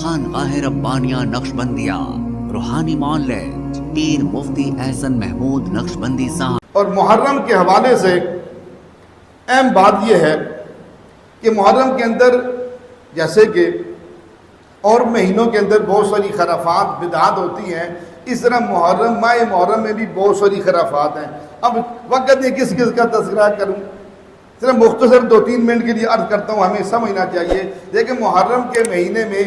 خانقاہ ربانیہ نقشبندیہ روحانی معالج پیر مفتی احسن محمود نقشبندی صاحب۔ اور محرم کے حوالے سے اہم بات یہ ہے کہ محرم کے اندر جیسے کہ اور مہینوں کے اندر بہت ساری خرافات بدعات ہوتی ہیں، اس طرح ماہ محرم میں بھی بہت ساری خرافات ہیں۔ اب وقت نہیں کس کا تذکرہ کروں، صرف مختصر 2-3 منٹ کے لیے عرض کرتا ہوں، ہمیں سمجھنا چاہیے۔ لیکن محرم کے مہینے میں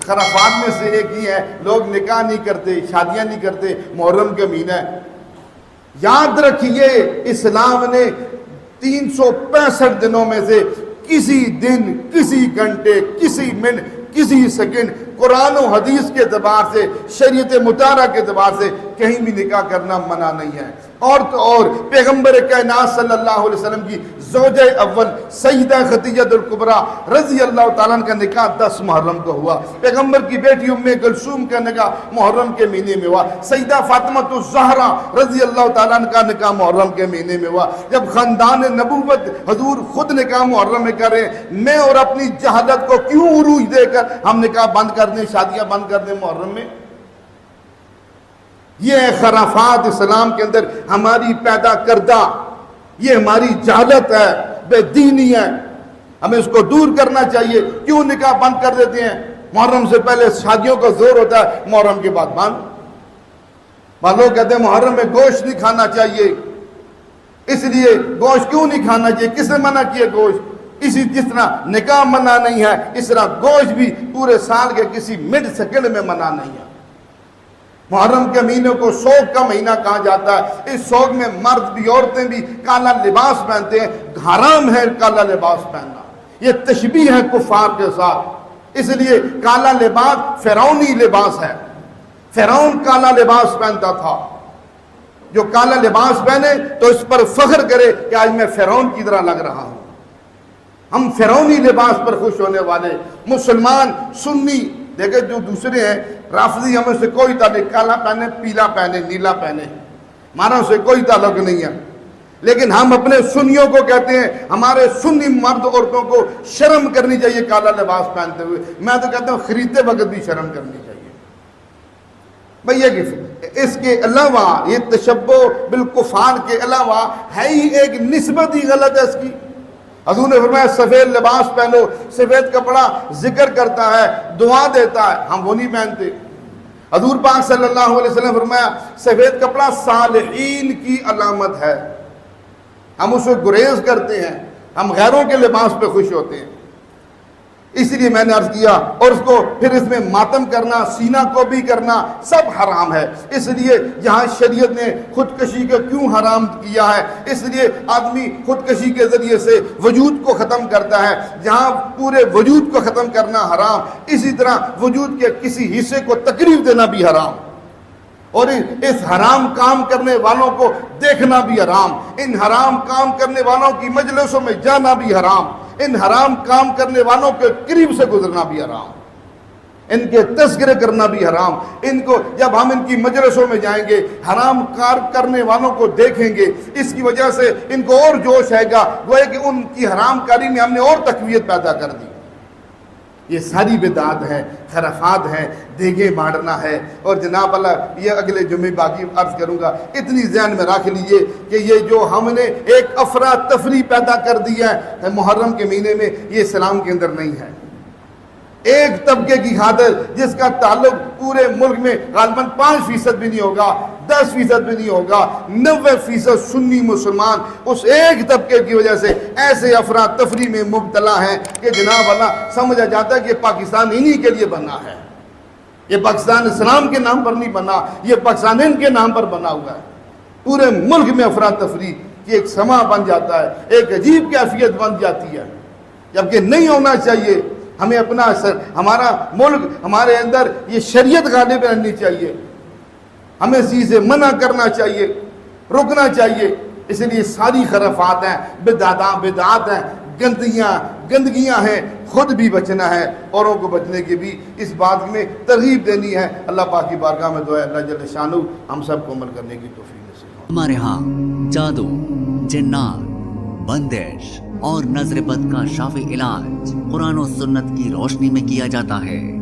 خرافات میں سے ایک ہی ہے، لوگ نکاح نہیں کرتے، شادیاں نہیں کرتے، محرم کے مہینہ ہے۔ یاد رکھیے اسلام نے 365 دنوں میں سے کسی دن، کسی گھنٹے، کسی منٹ، کسی سیکنڈ قرآن و حدیث کے اعتبار سے، شریعت مطالعہ کے اعتبار سے کہیں بھی نکاح کرنا منع نہیں ہے۔ اور تو اور پیغمبر کائنات صلی اللہ علیہ وسلم کی زوجہ اول سیدہ خدیجہ الکبریٰ رضی اللہ تعالیٰ عنہ کا نکاح 10 محرم کو ہوا۔ پیغمبر کی بیٹی ام کلثوم کا نکاح محرم کے مہینے میں ہوا۔ سیدہ فاطمہ الزہرا رضی اللہ تعالیٰ عنہ کا نکاح محرم کے مہینے میں ہوا۔ جب خاندان نبوت حضور خود نکاح محرم میں کر رہے ہیں، میں اور اپنی جہالت کو کیوں عروج دے کر ہم نکاح بند کر دیں، شادیاں بند کر دیں محرم میں؟ یہ خرافات اسلام کے اندر ہماری پیدا کردہ، یہ ہماری جہالت ہے، بے دینی ہے، ہمیں اس کو دور کرنا چاہیے۔ کیوں نکاح بند کر دیتے ہیں؟ محرم سے پہلے شادیوں کا زور ہوتا ہے، محرم کے بعد بند۔ لوگ کہتے ہیں محرم میں گوشت نہیں کھانا چاہیے، اس لیے گوشت کیوں نہیں کھانا چاہیے؟ کس نے منع کیا گوشت؟ جس طرح نکاح منع نہیں ہے، اس طرح گوشت بھی پورے سال کے کسی منٹ سیکنڈ میں منع نہیں ہے۔ محرم کے مہینے کو شوق کا مہینہ کہا جاتا ہے۔ اس شوق میں مرد بھی عورتیں بھی کالا لباس پہنتے ہیں، حرام ہے کالا لباس پہننا، یہ تشبیہ ہے کفار کے ساتھ۔ اس لیے کالا لباس فرعونی لباس ہے، فرعون کالا لباس پہنتا تھا۔ جو کالا لباس پہنے تو اس پر فخر کرے کہ آج میں فرعون کی طرح لگ رہا ہوں۔ ہم فرعونی لباس پر خوش ہونے والے مسلمان سنی دیکھیں، جو دوسرے ہیں رافضی، ہمیں سے کوئی تعلق، کالا پہنے، پیلا پہنے، نیلا پہنے، ہمارا اسے کوئی تعلق نہیں ہے۔ لیکن ہم اپنے سنیوں کو کہتے ہیں، ہمارے سنی مرد عورتوں کو شرم کرنی چاہیے کالا لباس پہنتے ہوئے۔ میں تو کہتا ہوں خریدتے وقت بھی شرم کرنی چاہیے بھیا۔ اس کے علاوہ یہ تشبہ بالکفار کے علاوہ ہے ہی ایک نسبت ہی غلط ہے اس کی۔ حضور نے فرمایا سفید لباس پہنو، سفید کپڑا ذکر کرتا ہے، دعا دیتا ہے، ہم وہ نہیں پہنتے۔ حضور پاک صلی اللہ علیہ وسلم فرمایا سفید کپڑا صالحین کی علامت ہے، ہم اسے گریز کرتے ہیں، ہم غیروں کے لباس پہ خوش ہوتے ہیں۔ اس لیے میں نے عرض کیا، اور اس کو پھر اس میں ماتم کرنا، سینہ کو بھی کرنا سب حرام ہے۔ اس لیے جہاں شریعت نے خودکشی کو کیوں حرام کیا ہے، اس لیے آدمی خودکشی کے ذریعے سے وجود کو ختم کرتا ہے۔ جہاں پورے وجود کو ختم کرنا حرام، اسی طرح وجود کے کسی حصے کو تکلیف دینا بھی حرام، اور اس حرام کام کرنے والوں کو دیکھنا بھی حرام، ان حرام کام کرنے والوں کی مجلسوں میں جانا بھی حرام، ان حرام کام کرنے والوں کے قریب سے گزرنا بھی حرام، ان کے تذکرے کرنا بھی حرام۔ ان کو جب ہم ان کی مجلسوں میں جائیں گے، حرام کار کرنے والوں کو دیکھیں گے، اس کی وجہ سے ان کو اور جوش آئے گا، گویا کہ ان کی حرام کاری میں ہم نے اور تقویت پیدا کر دی۔ یہ ساری بدعات ہیں، خرافات ہیں، دیگیں بانٹنا ہے۔ اور جناب اللہ یہ اگلے جمعے باقی عرض کروں گا، اتنی ذہن میں رکھ لیجئے کہ یہ جو ہم نے ایک افراتفری پیدا کر دی ہے محرم کے مہینے میں، یہ اسلام کے اندر نہیں ہے۔ ایک طبقے کی خاطر جس کا تعلق پورے ملک میں غالباً 5% بھی نہیں ہوگا، 10% بھی نہیں ہوگا، 90% سنی مسلمان اس ایک طبقے کی وجہ سے ایسے افراتفری میں مبتلا ہیں کہ جناب اللہ سمجھا جاتا ہے کہ پاکستان انہی کے لیے بنا ہے، یہ پاکستان اسلام کے نام پر نہیں بنا، یہ پاکستان ان کے نام پر بنا ہوا ہے۔ پورے ملک میں افراتفری کی ایک سما بن جاتا ہے، ایک عجیب کیفیت بن جاتی ہے، جبکہ نہیں ہونا چاہیے۔ ہمیں اپنا ہمارا ملک، ہمارے اندر یہ شریعت غالب رہنی چاہیے، ہمیں اس چیز سے منع کرنا چاہیے، رکنا چاہیے۔ اس لیے ساری خرافات ہیں، بدعات ہیں، گندگیاں ہیں، خود بھی بچنا ہے، اوروں کو بچنے کی بھی اس بات میں ترغیب دینی ہے۔ اللہ پاک کی بارگاہ میں دعا ہے اللہ جل شانہ ہم سب کو عمل کرنے کی توفیق نصیب فرمائے۔ ہمارے ہاں جادو، جنات، بندش اور نظر بد کا شافی علاج قرآن و سنت کی روشنی میں کیا جاتا ہے۔